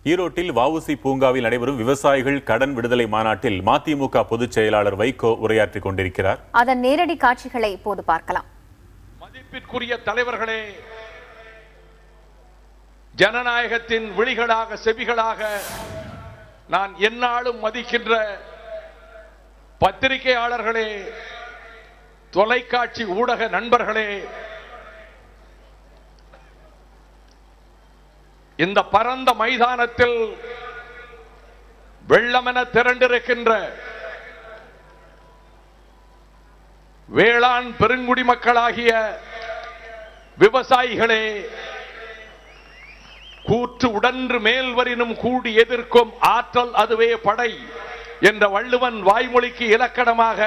ஈரோட்டில் வஉசி பூங்காவில் நடைபெறும் விவசாயிகள் கடன் விடுதலை மாநாட்டில் மதிமுக பொதுச் செயலாளர் வைகோ உரையாற்றிக் கொண்டிருக்கிறார். அதன் நேரடி காட்சிகளை இப்போது பார்க்கலாம். மதிப்பிற்குரிய தலைவர்களே, ஜனநாயகத்தின் விழிகளாக செவிகளாக நான் எந்நாளும் மதிக்கின்ற பத்திரிகையாளர்களே, தொலைக்காட்சி ஊடக நண்பர்களே, இந்த பரந்த மைதானத்தில் வெள்ளமென திரண்டிருக்கின்ற வேளாண் பெருங்குடி மக்களாகிய விவசாயிகளே, கூற்று உடன்று மேல்வரினும் கூடி எதிர்க்கும் ஆற்றல் அதுவே படை என்ற வள்ளுவன் வாய்மொழிக்கு இலக்கணமாக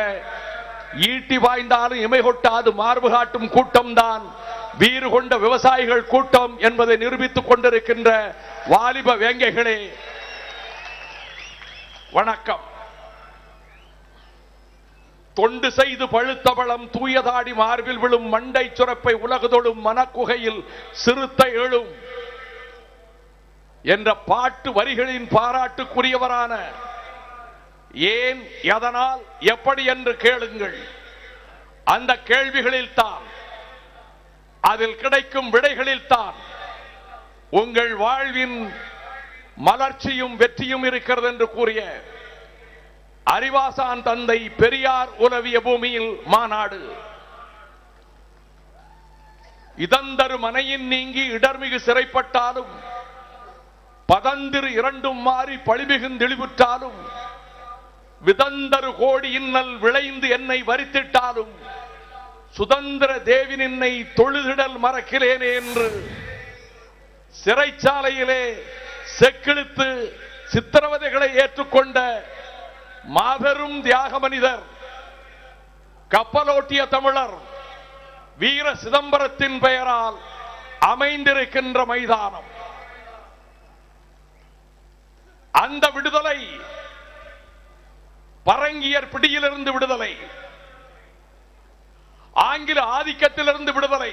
ஈட்டி வாய்ந்தாலும் இமை கொட்டாது மார்பு காட்டும் கூட்டம்தான் வீறு கொண்ட விவசாயிகள் கூட்டம் என்பதை நிரூபித்துக் கொண்டிருக்கின்ற வாலிப வேங்கைகளே, வணக்கம். தொண்டு செய்து பழுத்த பழம் தூயதாடி மார்பில் விழும் மண்டை சுரப்பை உலகுதொடும் மனக்குகையில் சிறுத்தை எழும் என்ற பாட்டு வரிகளின் பாராட்டுக்குரியவரான ஏன், எதனால், எப்படி என்று கேளுங்கள். அந்த கேள்விகளில் தான், அதில் கிடைக்கும் விடைகளில் தான் உங்கள் வாழ்வின் மலர்ச்சியும் வெற்றியும் இருக்கிறது என்று கூறிய அறிவாசான் தந்தை பெரியார் உலவிய பூமியில் மாநாடு. இதந்தரு மனையின் நீங்கி இடர்மிகு சிறைப்பட்டாலும் பதந்திரு இரண்டும் மாறி பழிமிகுந்தெளிவுற்றாலும் விதந்தரு கோடி இன்னல் விளைந்து என்னை வரித்திட்டாலும் சுதந்திர தேவி நின்னை தொழுதிடல் மறக்கிறேனே என்று சிறைச்சாலையிலே செக்கிழுத்து சித்திரவதைகளை ஏற்றுக்கொண்ட மாபெரும் தியாக மனிதர், கப்பலோட்டிய தமிழர் வீர சிதம்பரத்தின் பெயரால் அமைந்திருக்கின்ற மைதானம். அந்த விடுதலை, பரங்கியர் பிடியிலிருந்து விடுதலை, ஆங்கில ஆதிக்கத்திலிருந்து விடுதலை,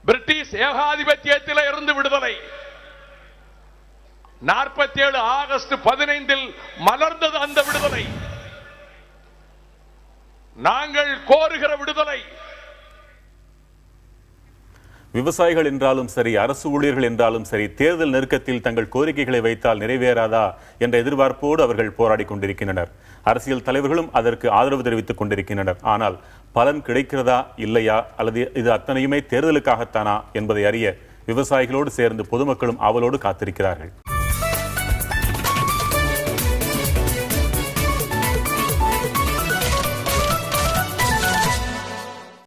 பிரிட்டிஷ் ஏகாதிபத்தியத்தில் இருந்து விடுதலை 47 ஆகஸ்ட் 15 மலர்ந்தது. அந்த விடுதலை நாங்கள் கோருகிற விடுதலை. விவசாயிகள் என்றாலும் சரி, அரசு ஊழியர்கள் என்றாலும் சரி, தேர்தல் நெருக்கத்தில் தங்கள் கோரிக்கைகளை வைத்தால் நிறைவேறாதா என்ற எதிர்பார்ப்போடு அவர்கள் போராடி கொண்டிருக்கின்றனர். அரசியல் தலைவர்களும் அதற்கு ஆதரவு தெரிவித்துக் கொண்டிருக்கின்றனர். ஆனால் பலன் கிடைக்கிறதா இல்லையா, அல்லது இது அத்தனையுமே தேர்தலுக்காகத்தானா என்பதை அறிய விவசாயிகளோடு சேர்ந்து பொதுமக்களும் ஆவலோடு காத்திருக்கிறார்கள்.